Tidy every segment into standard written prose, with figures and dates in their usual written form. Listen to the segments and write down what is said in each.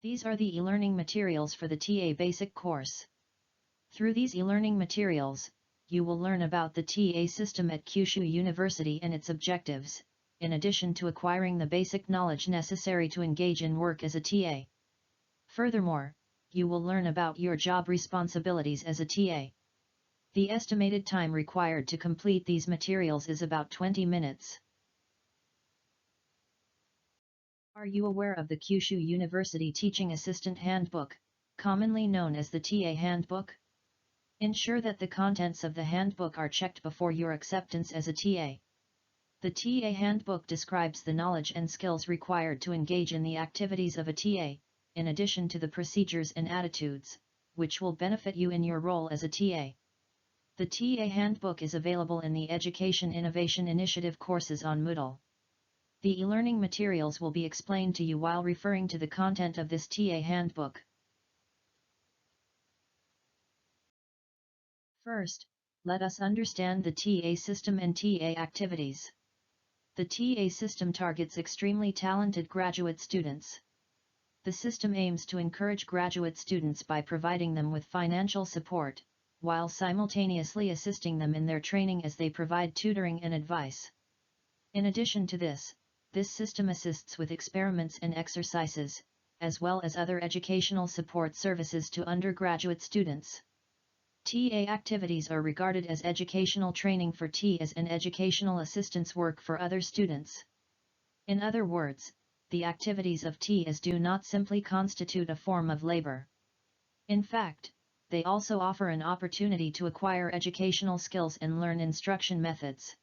These are the e-learning materials for the TA Basic course. Through these e-learning materials, you will learn about the TA system at Kyushu University and its objectives, in addition to acquiring the basic knowledge necessary to engage in work as a TA. Furthermore, you will learn about your job responsibilities as a TA. The estimated time required to complete these materials is about 20 minutes. Are you aware of the Kyushu University Teaching Assistant Handbook, commonly known as the TA Handbook? Ensure that the contents of the handbook are checked before your acceptance as a TA. The TA Handbook describes the knowledge and skills required to engage in the activities of a TA, in addition to the procedures and attitudes, which will benefit you in your role as a TA. The TA Handbook is available in the Education Innovation Initiative courses on Moodle. The e-learning materials will be explained to you while referring to the content of this TA Handbook. First, let us understand the TA system and TA activities. The TA system targets extremely talented graduate students. The system aims to encourage graduate students by providing them with financial support, while simultaneously assisting them in their training as they provide tutoring and advice. In addition to this system assists with experiments and exercises, as well as other educational support services to undergraduate students. TA activities are regarded as educational training for TAs and educational assistance work for other students. In other words, the activities of TAs do not simply constitute a form of labor. In fact, they also offer an opportunity to acquire educational skills and learn instruction methods.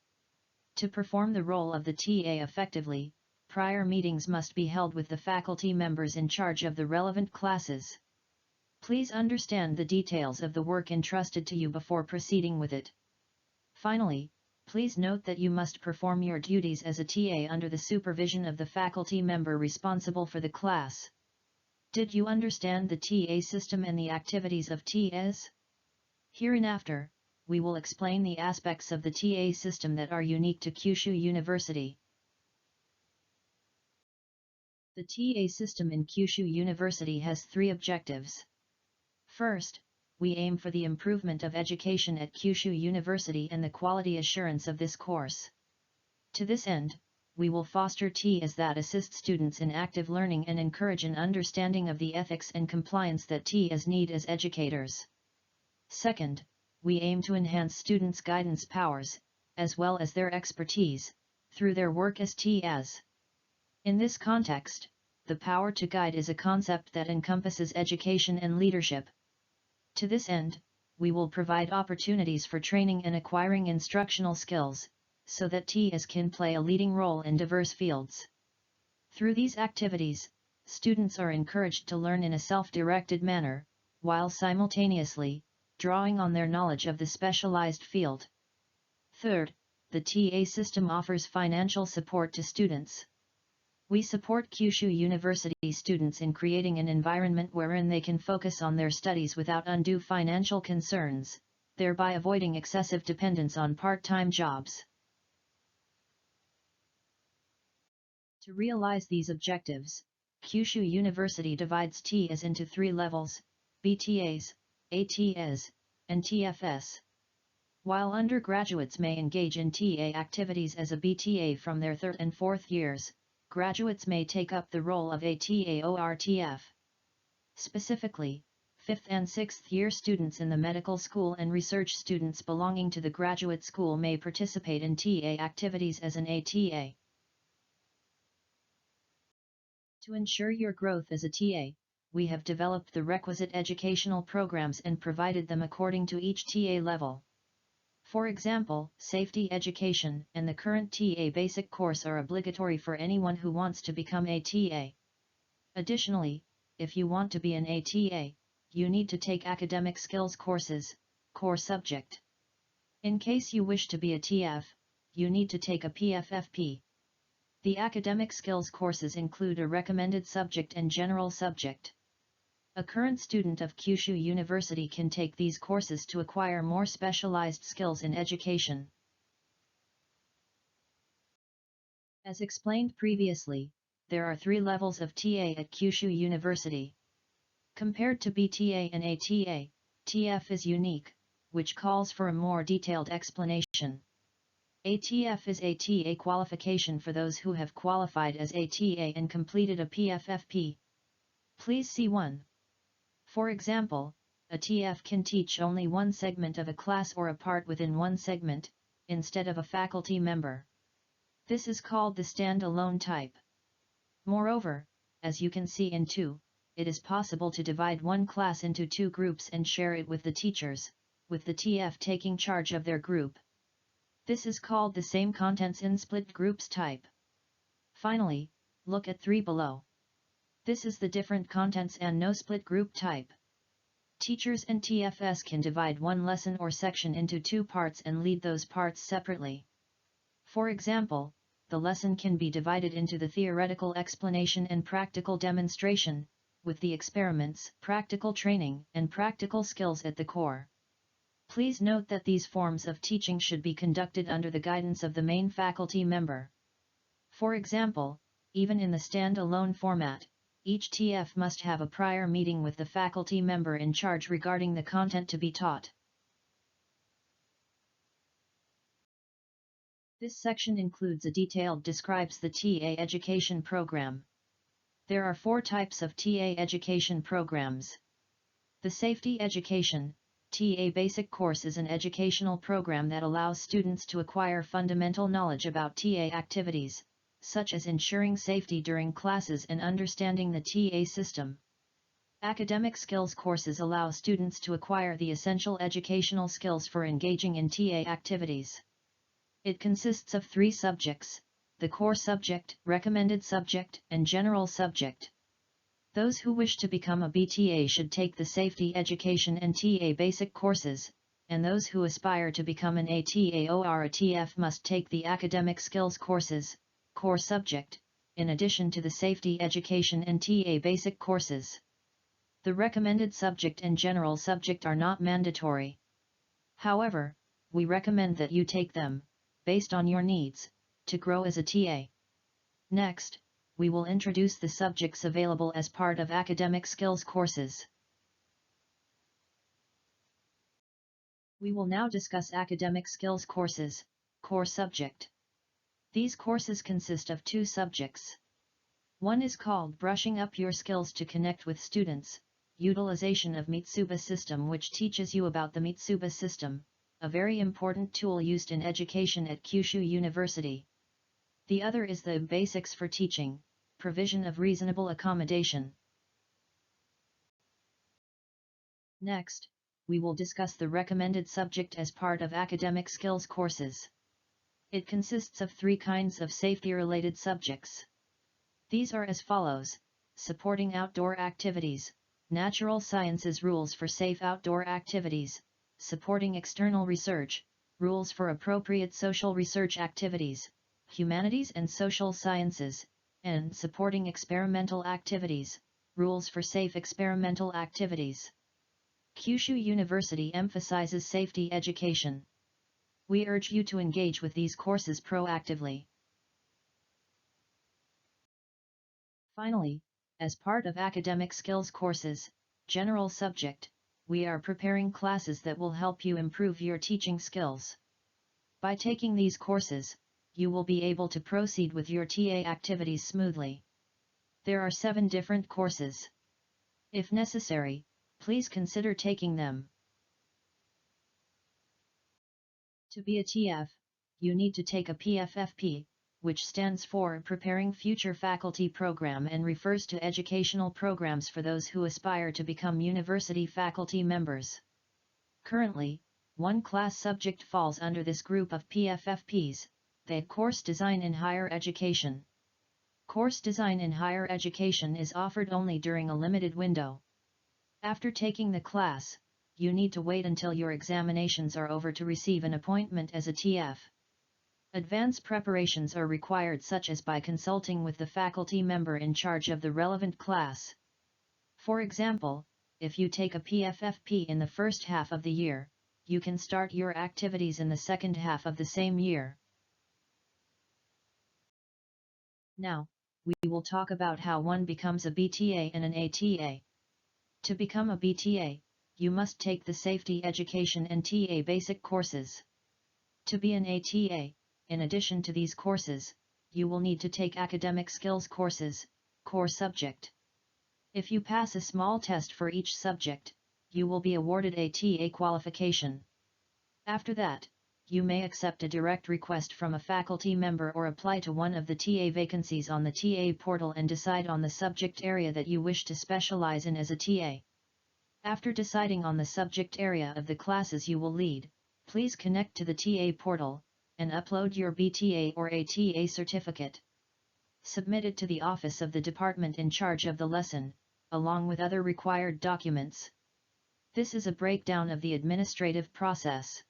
To perform the role of the TA effectively, prior meetings must be held with the faculty members in charge of the relevant classes. Please understand the details of the work entrusted to you before proceeding with it. Finally, please note that you must perform your duties as a TA under the supervision of the faculty member responsible for the class. Did you understand the TA system and the activities of TAs? Hereinafter, we will explain the aspects of the TA system that are unique to Kyushu University. The TA system in Kyushu University has 3 objectives. First, we aim for the improvement of education at Kyushu University and the quality assurance of this course. To this end, we will foster TAs that assist students in active learning and encourage an understanding of the ethics and compliance that TAs need as educators. Second, we aim to enhance students' guidance powers, as well as their expertise, through their work as TAs. In this context, the power to guide is a concept that encompasses education and leadership. To this end, we will provide opportunities for training and acquiring instructional skills, so that TAs can play a leading role in diverse fields. Through these activities, students are encouraged to learn in a self-directed manner, while simultaneously drawing on their knowledge of the specialized field. Third, the TA system offers financial support to students. We support Kyushu University students in creating an environment wherein they can focus on their studies without undue financial concerns, thereby avoiding excessive dependence on part-time jobs. To realize these objectives, Kyushu University divides TAs into 3 levels: BTAs, ATAs, and TFS. While undergraduates may engage in TA activities as a BTA from their 3rd and 4th years, graduates may take up the role of a TA or TF. Specifically, 5th and 6th year students in the medical school and research students belonging to the graduate school may participate in TA activities as an ATA. To ensure your growth as a TA, we have developed the requisite educational programs and provided them according to each TA level. For example, safety education and the current TA basic course are obligatory for anyone who wants to become a TA. Additionally, if you want to be an ATA, you need to take academic skills courses, core subject. In case you wish to be a TF, you need to take a PFFP. The academic skills courses include a recommended subject and general subject. A current student of Kyushu University can take these courses to acquire more specialized skills in education. As explained previously, there are 3 levels of TA at Kyushu University. Compared to BTA and ATA, TF is unique, which calls for a more detailed explanation. ATF is a TA qualification for those who have qualified as ATA and completed a PFFP. Please see 1. For example, a TF can teach only one segment of a class or a part within one segment, instead of a faculty member. This is called the standalone type. Moreover, as you can see in 2, it is possible to divide one class into 2 groups and share it with the teachers, with the TF taking charge of their group. This is called the same contents in split groups type. Finally, look at 3 below. This is the different contents and no split group type. Teachers and TFS can divide one lesson or section into 2 parts and lead those parts separately. For example, the lesson can be divided into the theoretical explanation and practical demonstration, with the experiments, practical training, and practical skills at the core. Please note that these forms of teaching should be conducted under the guidance of the main faculty member. For example, even in the stand-alone format, each TF must have a prior meeting with the faculty member in charge regarding the content to be taught. This section includes a detailed describes the TA education program. There are 4 types of TA education programs. The Safety Education, TA Basic Course is an educational program that allows students to acquire fundamental knowledge about TA activities, such as ensuring safety during classes and understanding the TA system. Academic skills courses allow students to acquire the essential educational skills for engaging in TA activities. It consists of 3 subjects: the core subject, recommended subject, and general subject. Those who wish to become a BTA should take the Safety Education and TA Basic courses, and those who aspire to become an ATA or a TF must take the Academic Skills courses, core subject, in addition to the Safety Education and TA Basic courses. The recommended subject and general subject are not mandatory. However, we recommend that you take them, based on your needs, to grow as a TA. Next, we will introduce the subjects available as part of academic skills courses. We will now discuss academic skills courses, core subject. These courses consist of 2 subjects. One is called Brushing Up Your Skills to Connect with Students, utilization of Mitsuba system, which teaches you about the Mitsuba system, a very important tool used in education at Kyushu University. The other is the Basics for Teaching, provision of reasonable accommodation. Next, we will discuss the recommended subject as part of academic skills courses. It consists of 3 kinds of safety-related subjects. These are as follows: supporting outdoor activities, natural sciences rules for safe outdoor activities, supporting external research, rules for appropriate social research activities, humanities and social sciences, and supporting experimental activities, rules for safe experimental activities. Kyushu University emphasizes safety education. We urge you to engage with these courses proactively. Finally, as part of academic skills courses, general subject, we are preparing classes that will help you improve your teaching skills. By taking these courses, you will be able to proceed with your TA activities smoothly. There are 7 different courses. If necessary, please consider taking them. To be a TF, you need to take a PFFP, which stands for Preparing Future Faculty Program and refers to educational programs for those who aspire to become university faculty members. Currently, 1 class subject falls under this group of PFFPs, the Course Design in Higher Education. Course Design in Higher Education is offered only during a limited window. After taking the class, you need to wait until your examinations are over to receive an appointment as a TF. Advanced preparations are required, such as by consulting with the faculty member in charge of the relevant class. For example, if you take a PFFP in the first half of the year, you can start your activities in the second half of the same year. Now, we will talk about how one becomes a BTA and an ATA. To become a BTA, you must take the Safety Education and TA basic courses. To be an ATA, in addition to these courses, you will need to take academic skills courses, core subject. If you pass a small test for each subject, you will be awarded a TA qualification. After that, you may accept a direct request from a faculty member or apply to one of the TA vacancies on the TA portal and decide on the subject area that you wish to specialize in as a TA. After deciding on the subject area of the classes you will lead, please connect to the TA portal, and upload your BTA or ATA certificate. Submit it to the office of the department in charge of the lesson, along with other required documents. This is a breakdown of the administrative process.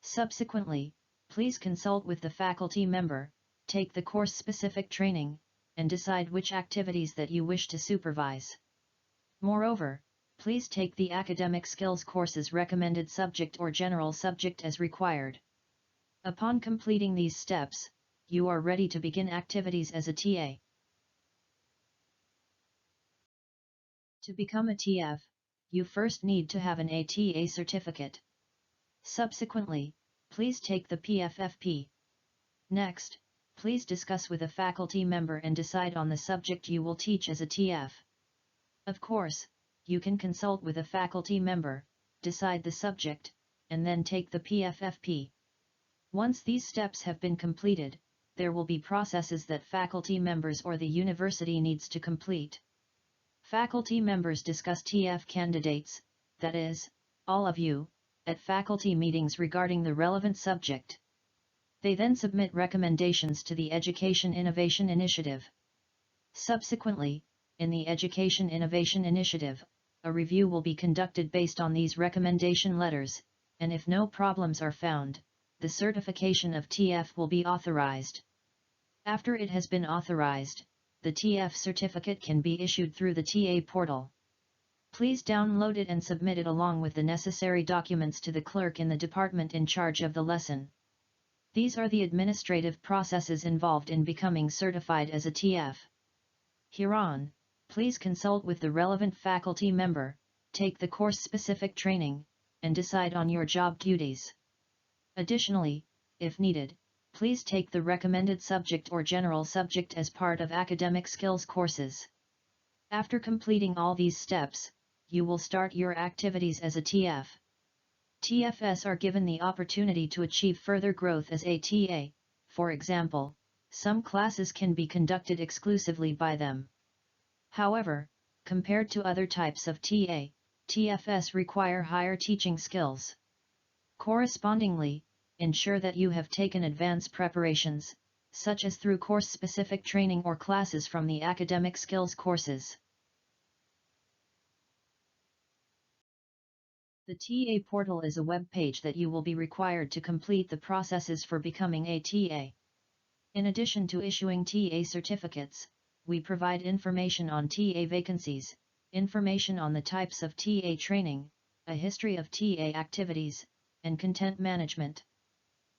Subsequently, please consult with the faculty member, take the course-specific training, and decide which activities that you wish to supervise. Moreover, please take the academic skills courses recommended subject or general subject as required. Upon completing these steps, you are ready to begin activities as a TA. To become a TF, you first need to have an ATA certificate. Subsequently, please take the PFFP. Next, please discuss with a faculty member and decide on the subject you will teach as a TF. Of course, you can consult with a faculty member, decide the subject, and then take the PFFP. Once these steps have been completed, there will be processes that faculty members or the university needs to complete. Faculty members discuss TF candidates, that is, all of you, at faculty meetings regarding the relevant subject. They then submit recommendations to the Education Innovation Initiative. Subsequently, in the Education Innovation Initiative, a review will be conducted based on these recommendation letters, and if no problems are found, the certification of TF will be authorized. After it has been authorized, the TF certificate can be issued through the TA portal. Please download it and submit it along with the necessary documents to the clerk in the department in charge of the lesson. These are the administrative processes involved in becoming certified as a TF. Hereon, please consult with the relevant faculty member, take the course-specific training, and decide on your job duties. Additionally, if needed, please take the recommended subject or general subject as part of academic skills courses. After completing all these steps, you will start your activities as a TF. TFS are given the opportunity to achieve further growth as a TA, for example, some classes can be conducted exclusively by them. However, compared to other types of TA, TFS require higher teaching skills. Correspondingly, ensure that you have taken advanced preparations, such as through course-specific training or classes from the academic skills courses. The TA portal is a web page that you will be required to complete the processes for becoming a TA. In addition to issuing TA certificates, we provide information on TA vacancies, information on the types of TA training, a history of TA activities, and content management.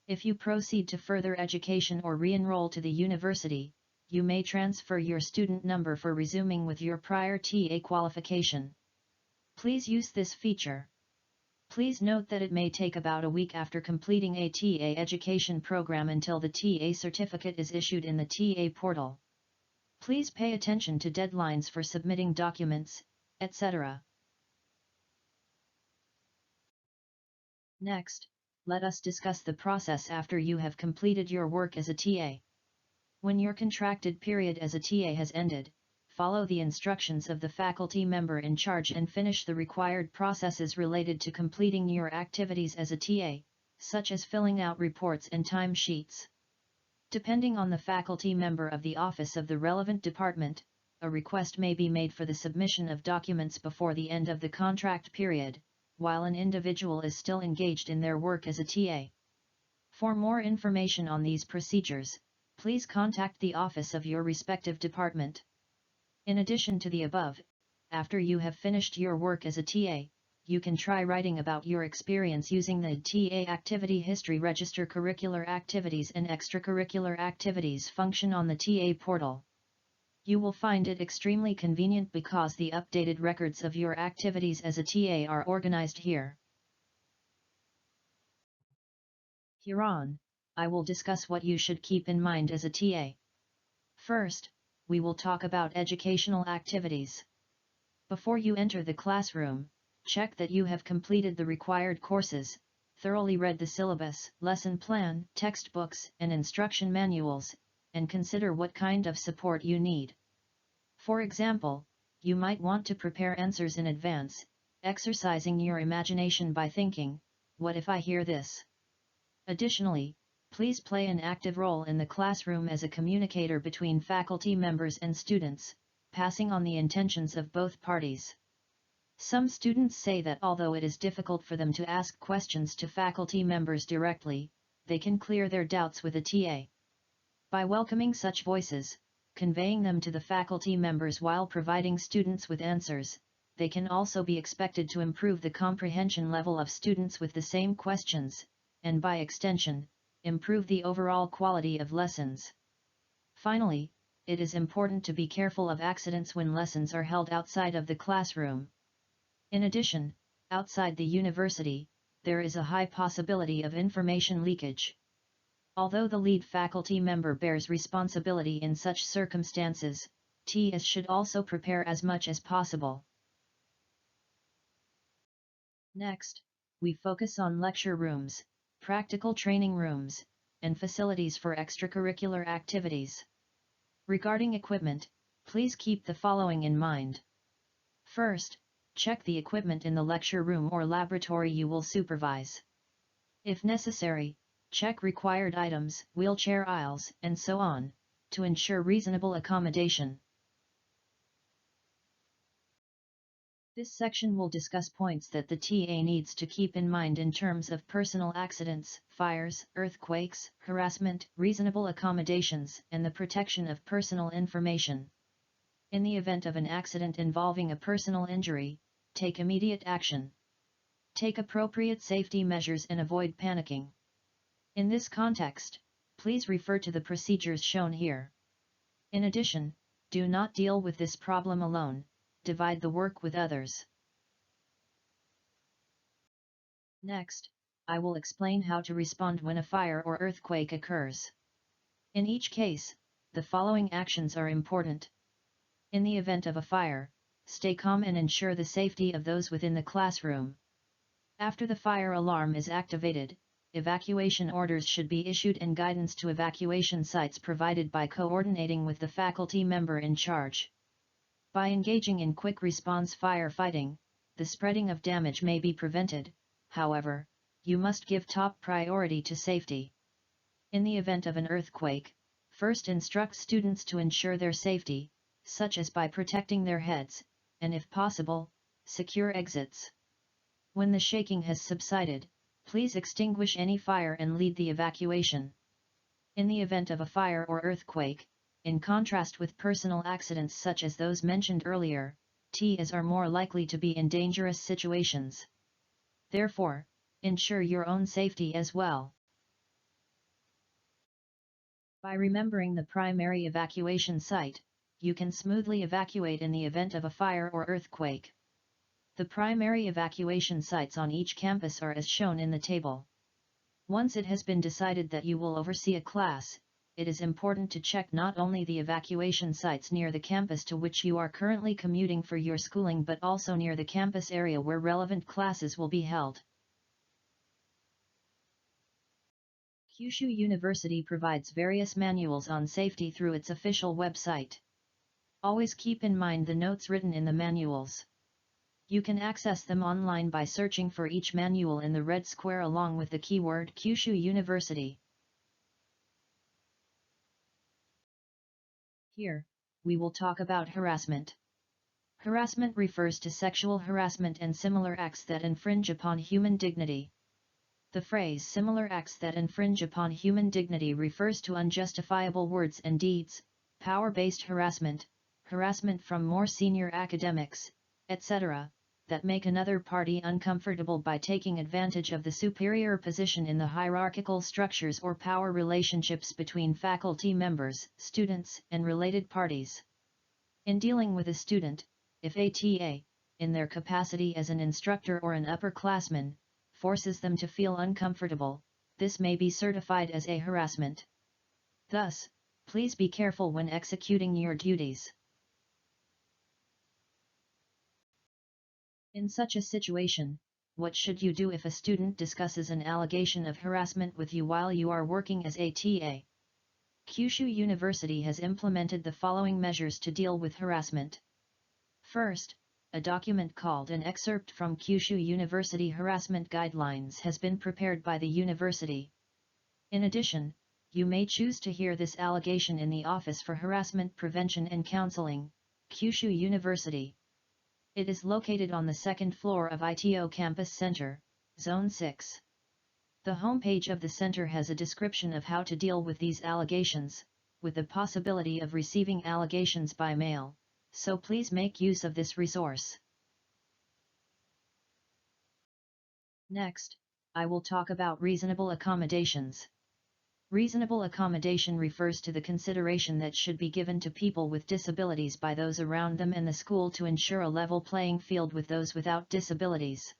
If you proceed to further education or re-enroll to the university, you may transfer your student number for resuming with your prior TA qualification. Please use this feature. Please note that it may take about a week after completing a TA education program until the TA certificate is issued in the TA portal. Please pay attention to deadlines for submitting documents, etc. Next, let us discuss the process after you have completed your work as a TA. When your contracted period as a TA has ended, follow the instructions of the faculty member in charge and finish the required processes related to completing your activities as a TA, such as filling out reports and timesheets. Depending on the faculty member of the office of the relevant department, a request may be made for the submission of documents before the end of the contract period, while an individual is still engaged in their work as a TA. For more information on these procedures, please contact the office of your respective department. In addition to the above, after you have finished your work as a TA, you can try writing about your experience using the TA Activity History Register curricular activities and extracurricular activities function on the TA portal. You will find it extremely convenient because the updated records of your activities as a TA are organized here. Hereon, I will discuss what you should keep in mind as a TA. First, we will talk about educational activities. Before you enter the classroom, check that you have completed the required courses, thoroughly read the syllabus, lesson plan, textbooks, and instruction manuals, and consider what kind of support you need. For example, you might want to prepare answers in advance, exercising your imagination by thinking, "What if I hear this?" Additionally, please play an active role in the classroom as a communicator between faculty members and students, passing on the intentions of both parties. Some students say that although it is difficult for them to ask questions to faculty members directly, they can clear their doubts with a TA. By welcoming such voices, conveying them to the faculty members while providing students with answers, they can also be expected to improve the comprehension level of students with the same questions, and by extension, improve the overall quality of lessons. Finally, it is important to be careful of accidents when lessons are held outside of the classroom. In addition, outside the university, there is a high possibility of information leakage. Although the lead faculty member bears responsibility in such circumstances, TAs should also prepare as much as possible. Next, we focus on lecture rooms, practical training rooms, and facilities for extracurricular activities. Regarding equipment, please keep the following in mind. First, check the equipment in the lecture room or laboratory you will supervise. If necessary, check required items, wheelchair aisles, and so on, to ensure reasonable accommodation. This section will discuss points that the TA needs to keep in mind in terms of personal accidents, fires, earthquakes, harassment, reasonable accommodations, and the protection of personal information. In the event of an accident involving a personal injury, take immediate action. Take appropriate safety measures and avoid panicking. In this context, please refer to the procedures shown here. In addition, do not deal with this problem alone, divide the work with others. Next, I will explain how to respond when a fire or earthquake occurs. In each case, the following actions are important. In the event of a fire, stay calm and ensure the safety of those within the classroom. After the fire alarm is activated, evacuation orders should be issued and guidance to evacuation sites provided by coordinating with the faculty member in charge. By engaging in quick response firefighting, the spreading of damage may be prevented. However, you must give top priority to safety. In the event of an earthquake, first instruct students to ensure their safety, such as by protecting their heads, and if possible, secure exits. When the shaking has subsided, please extinguish any fire and lead the evacuation. In the event of a fire or earthquake, in contrast with personal accidents such as those mentioned earlier, TAs are more likely to be in dangerous situations. Therefore, ensure your own safety as well. By remembering the primary evacuation site, you can smoothly evacuate in the event of a fire or earthquake. The primary evacuation sites on each campus are as shown in the table. Once it has been decided that you will oversee a class, it is important to check not only the evacuation sites near the campus to which you are currently commuting for your schooling but also near the campus area where relevant classes will be held. Kyushu University provides various manuals on safety through its official website. Always keep in mind the notes written in the manuals. You can access them online by searching for each manual in the red square along with the keyword Kyushu University. Here, we will talk about harassment. Harassment refers to sexual harassment and similar acts that infringe upon human dignity. The phrase similar acts that infringe upon human dignity refers to unjustifiable words and deeds, power-based harassment, harassment from more senior academics, etc., that make another party uncomfortable by taking advantage of the superior position in the hierarchical structures or power relationships between faculty members, students, and related parties. In dealing with a student, if a TA, in their capacity as an instructor or an upperclassman, forces them to feel uncomfortable, this may be certified as a harassment. Thus, please be careful when executing your duties. In such a situation, what should you do if a student discusses an allegation of harassment with you while you are working as a TA? Kyushu University has implemented the following measures to deal with harassment. First, a document called an excerpt from Kyushu University Harassment Guidelines has been prepared by the university. In addition, you may choose to hear this allegation in the Office for Harassment Prevention and Counseling, Kyushu University. It is located on the second floor of ITO Campus Center, Zone 6. The homepage of the center has a description of how to deal with these allegations, with the possibility of receiving allegations by mail, so please make use of this resource. Next, I will talk about reasonable accommodations. Reasonable accommodation refers to the consideration that should be given to people with disabilities by those around them and the school to ensure a level playing field with those without disabilities.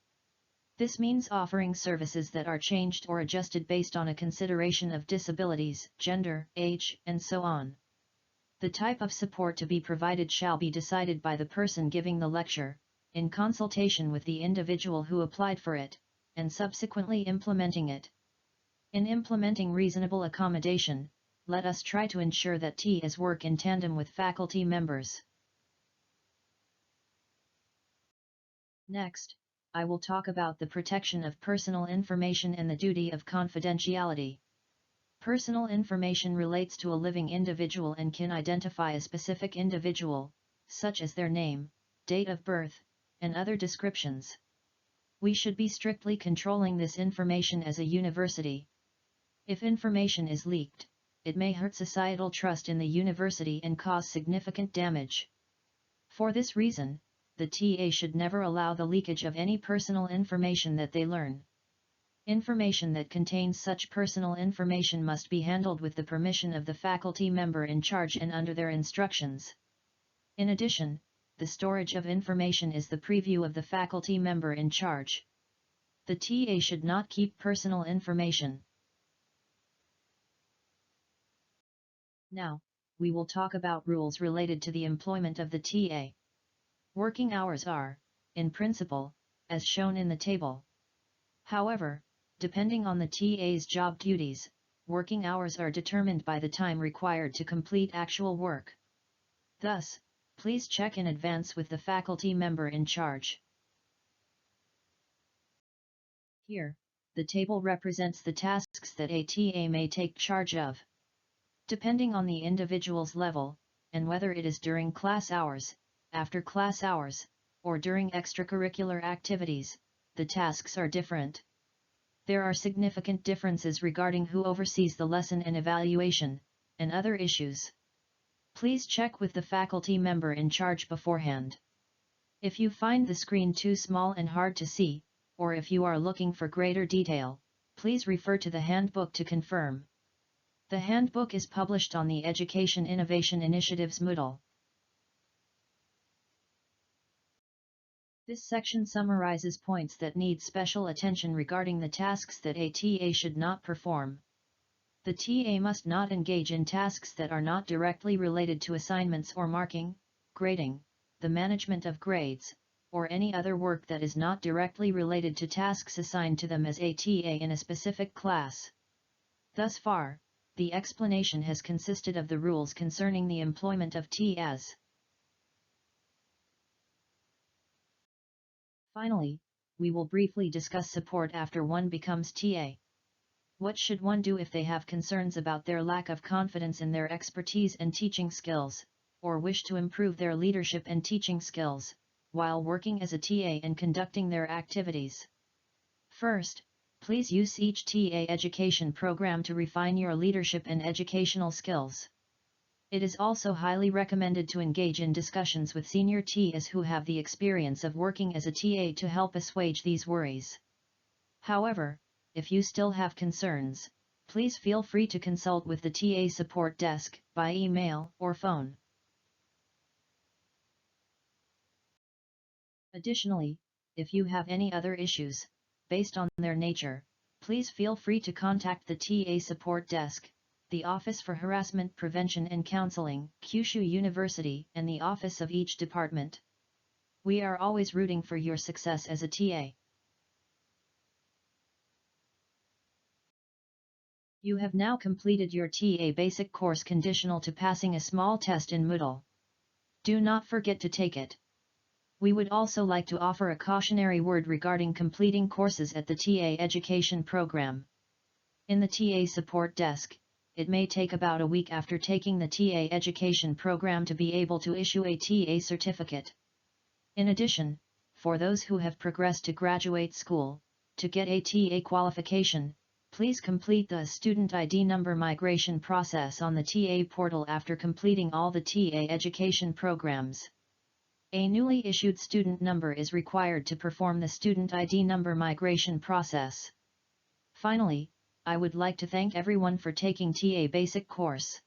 This means offering services that are changed or adjusted based on a consideration of disabilities, gender, age, and so on. The type of support to be provided shall be decided by the person giving the lecture, in consultation with the individual who applied for it, and subsequently implementing it. In implementing reasonable accommodation, let us try to ensure that TAs work in tandem with faculty members. Next, I will talk about the protection of personal information and the duty of confidentiality. Personal information relates to a living individual and can identify a specific individual, such as their name, date of birth, and other descriptions. We should be strictly controlling this information as a university. If information is leaked, it may hurt societal trust in the university and cause significant damage. For this reason, the TA should never allow the leakage of any personal information that they learn. Information that contains such personal information must be handled with the permission of the faculty member in charge and under their instructions. In addition, the storage of information is the preview of the faculty member in charge. The TA should not keep personal information. Now, we will talk about rules related to the employment of the TA. Working hours are, in principle, as shown in the table. However, depending on the TA's job duties, working hours are determined by the time required to complete actual work. Thus, please check in advance with the faculty member in charge. Here, the table represents the tasks that a TA may take charge of. Depending on the individual's level, and whether it is during class hours, after class hours, or during extracurricular activities, the tasks are different. There are significant differences regarding who oversees the lesson and evaluation, and other issues. Please check with the faculty member in charge beforehand. If you find the screen too small and hard to see, or if you are looking for greater detail, please refer to the handbook to confirm. The handbook is published on the Education Innovation Initiative's Moodle. This section summarizes points that need special attention regarding the tasks that a TA should not perform. The TA must not engage in tasks that are not directly related to assignments or marking, grading, the management of grades, or any other work that is not directly related to tasks assigned to them as a TA in a specific class. Thus far, the explanation has consisted of the rules concerning the employment of TAs. Finally, we will briefly discuss support after one becomes TA. What should one do if they have concerns about their lack of confidence in their expertise and teaching skills, or wish to improve their leadership and teaching skills, while working as a TA and conducting their activities? First, please use each TA education program to refine your leadership and educational skills. It is also highly recommended to engage in discussions with senior TAs who have the experience of working as a TA to help assuage these worries. However, if you still have concerns, please feel free to consult with the TA support desk by email or phone. Additionally, if you have any other issues, based on their nature, please feel free to contact the TA Support Desk, the Office for Harassment Prevention and Counseling, Kyushu University, and the office of each department. We are always rooting for your success as a TA. You have now completed your TA Basic course conditional to passing a small test in Moodle. Do not forget to take it. We would also like to offer a cautionary word regarding completing courses at the TA Education Program. In the TA Support Desk, it may take about a week after taking the TA Education Program to be able to issue a TA certificate. In addition, for those who have progressed to graduate school, to get a TA qualification, please complete the Student ID number migration process on the TA portal after completing all the TA education programs. A newly issued student number is required to perform the Student ID number migration process. Finally, I would like to thank everyone for taking TA Basic course.